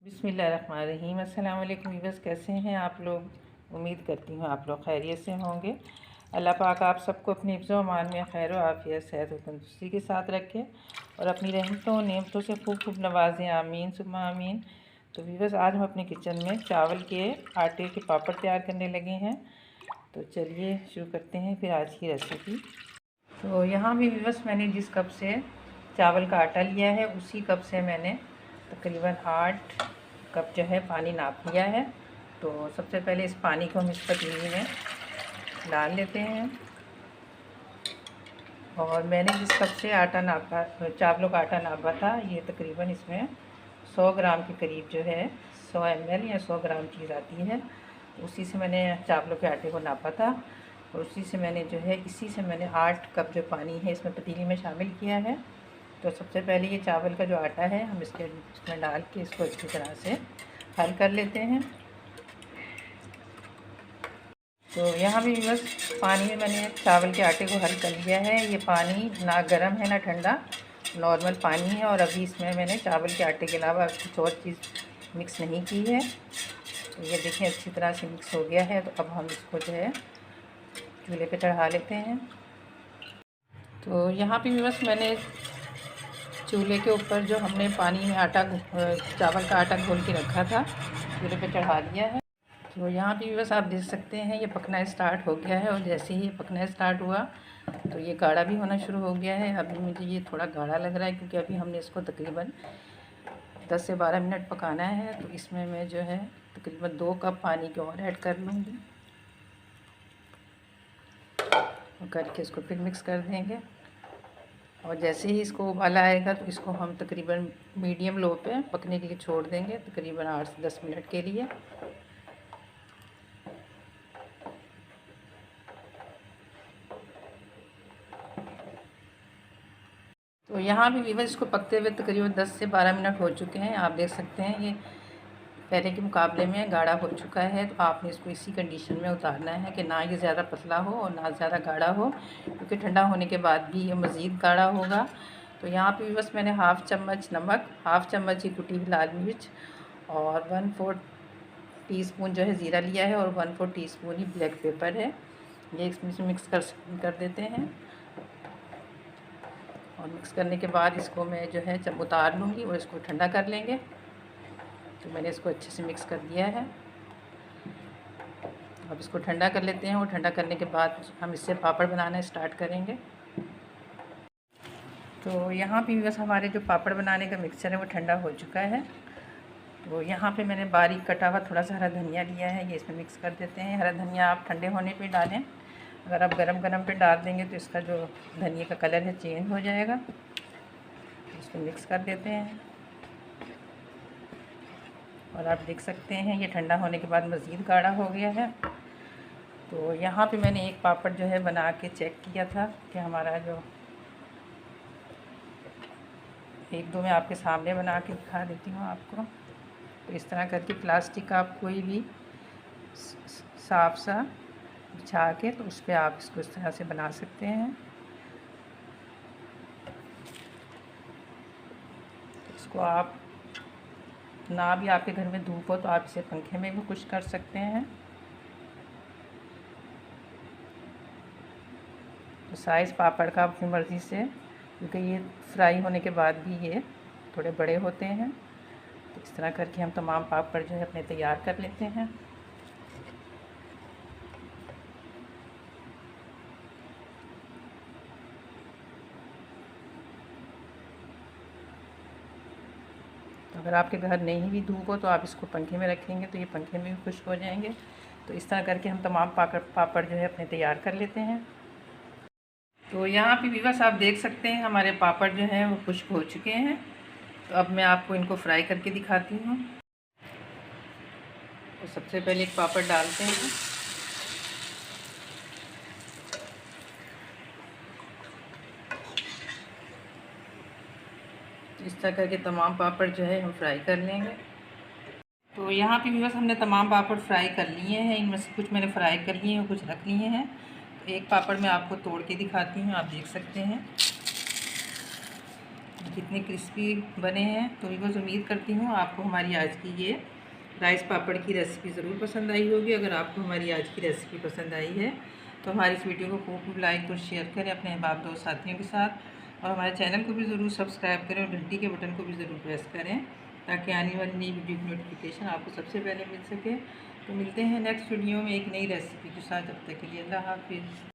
बिस्मिल्लाहिर्रहमानिर्रहीम। अस्सलाम वालेकुम व्यूअर्स, कैसे हैं आप लोग? उम्मीद करती हूँ आप लोग खैरियत से होंगे। अल्लाह पाक आप सबको अपनी हिफ्ज़ व अमान में खैर व आफ़ियत, सेहत और तंदुरुस्ती के साथ रखें और अपनी रहमतों और नेमतों से खूब खूब नवाजें। आमीन सुम्मा आमीन। तो व्यूअर्स, आज हम अपने किचन में चावल के आटे के पापड़ तैयार करने लगे हैं। तो चलिए शुरू करते हैं फिर आज की रेसिपी। तो यहाँ भी व्यूअर्स, मैंने जिस कप से चावल का आटा लिया है उसी कप से मैंने तकरीबन 8 कप जो है पानी नाप लिया है। तो सबसे पहले इस पानी को हम इस पतीली में डाल लेते हैं। और मैंने जिस कप से आटा नापा, चावलों का आटा नापा था, ये तकरीबन इसमें 100 ग्राम के करीब जो है 100 ml या 100 ग्राम चीज़ आती है। उसी से मैंने चावलों के आटे को नापा था और उसी से मैंने 8 कप जो पानी है इसमें पतीली में शामिल किया है। तो सबसे पहले ये चावल का जो आटा है हम इसमें डाल के इसको अच्छी तरह से हल कर लेते हैं। तो यहाँ भी बस पानी में मैंने चावल के आटे को हल कर लिया है। ये पानी ना गर्म है ना ठंडा, नॉर्मल पानी है। और अभी इसमें मैंने चावल के आटे के अलावा कुछ और चीज़ मिक्स नहीं की है। तो ये देखें अच्छी तरह से मिक्स हो गया है। तो अब हम इसको जो है चूल्हे पे चढ़ा लेते हैं। तो यहाँ पे बस मैंने चूल्हे के ऊपर जो हमने पानी में चावल का आटा घोल के रखा था, चूल्हे पे चढ़ा दिया है। तो यहाँ भी बस आप देख सकते हैं ये पकना स्टार्ट हो गया है। और जैसे ही ये पकना स्टार्ट हुआ तो ये गाढ़ा भी होना शुरू हो गया है। अभी मुझे ये थोड़ा गाढ़ा लग रहा है क्योंकि अभी हमने इसको तकरीबन 10 से 12 मिनट पकाना है। तो इसमें मैं जो है तकरीबन 2 कप पानी के और ऐड कर लूँगी और करके इसको फिर मिक्स कर देंगे। और जैसे ही इसको उबाला आएगा तो इसको हम तकरीबन मीडियम लो पे पकने के लिए छोड़ देंगे तकरीबन 8 से 10 मिनट के लिए। तो यहाँ भी वीवर इसको पकते हुए तकरीबन 10 से 12 मिनट हो चुके हैं। आप देख सकते हैं ये पहले के मुकाबले में गाढ़ा हो चुका है। तो आपने इसको इसी कंडीशन में उतारना है कि ना ये ज़्यादा पतला हो और ना ज़्यादा गाढ़ा हो, क्योंकि ठंडा होने के बाद भी ये मज़ीद गाढ़ा होगा। तो यहाँ पे बस मैंने हाफ़ चम्मच नमक, हाफ़ चम्मच ही कुटी हुई लाल मिर्च और 1/4 टीस्पून जो है ज़ीरा लिया है और 1/4 टीस्पून ही ब्लैक पेपर है। ये इसमें से मिक्स कर देते हैं। और मिक्स करने के बाद इसको मैं जो है जब उतार लूँगी और इसको ठंडा कर लेंगे। तो मैंने इसको अच्छे से मिक्स कर दिया है। अब इसको ठंडा कर लेते हैं और ठंडा करने के बाद हम इससे पापड़ बनाना स्टार्ट करेंगे। तो यहाँ पे बस हमारे जो पापड़ बनाने का मिक्सचर है वो ठंडा हो चुका है। तो यहाँ पे मैंने बारीक कटा हुआ थोड़ा सा हरा धनिया लिया है, ये इसमें मिक्स कर देते हैं। हरा धनिया आप ठंडे होने पे डालें, अगर आप गरम गरम पे डाल देंगे तो इसका जो धनिया का कलर है चेंज हो जाएगा। इसको मिक्स कर देते हैं और आप देख सकते हैं ये ठंडा होने के बाद मज़ीद गाढ़ा हो गया है। तो यहाँ पे मैंने एक पापड़ जो है बना के चेक किया था कि हमारा जो एक दो मैं आपके सामने बना के दिखा देती हूँ आपको। तो इस तरह करके प्लास्टिक का आप कोई भी साफ सा बिछा के तो उस पर आप इसको इस तरह से बना सकते हैं। इसको आप ना भी आपके घर में धूप हो तो आप इसे पंखे में भी कुछ कर सकते हैं। तो साइज़ पापड़ का अपनी मर्ज़ी से, क्योंकि ये फ्राई होने के बाद भी ये थोड़े बड़े होते हैं। तो इस तरह करके हम तमाम पापड़ जो है अपने तैयार कर लेते हैं। तो अगर आपके घर नहीं भी धूप हो तो आप इसको पंखे में रखेंगे तो ये पंखे में भी खुश्क हो जाएंगे। तो इस तरह करके हम तमाम पापड़ जो है अपने तैयार कर लेते हैं। तो यहाँ पे व्यूअर्स आप देख सकते हैं हमारे पापड़ जो हैं वो खुश्क हो चुके हैं। तो अब मैं आपको इनको फ्राई करके दिखाती हूँ। तो सबसे पहले एक पापड़ डालते हैं। इस तरह करके तमाम पापड़ जो है हम फ्राई कर लेंगे। तो यहाँ पे भी बस हमने तमाम पापड़ फ्राई कर लिए हैं। इनमें से कुछ मैंने फ्राई कर लिए हैं, कुछ रख लिए हैं। तो एक पापड़ मैं आपको तोड़ के दिखाती हूँ, आप देख सकते हैं कितने क्रिस्पी बने हैं। तो बस उम्मीद करती हूँ आपको हमारी आज की ये राइस पापड़ की रेसिपी ज़रूर पसंद आई होगी। अगर आपको हमारी आज की रेसिपी पसंद आई है तो हमारी इस वीडियो को खूब लाइक और शेयर करें अपने अहबाब दोस्त साथियों के साथ, और हमारे चैनल को भी ज़रूर सब्सक्राइब करें और घंटी के बटन को भी ज़रूर प्रेस करें ताकि आने वाली नई वीडियो की नोटिफिकेशन आपको सबसे पहले मिल सके। तो मिलते हैं नेक्स्ट वीडियो में एक नई रेसिपी के साथ। तब तक के लिए अल्लाह हाफिज़।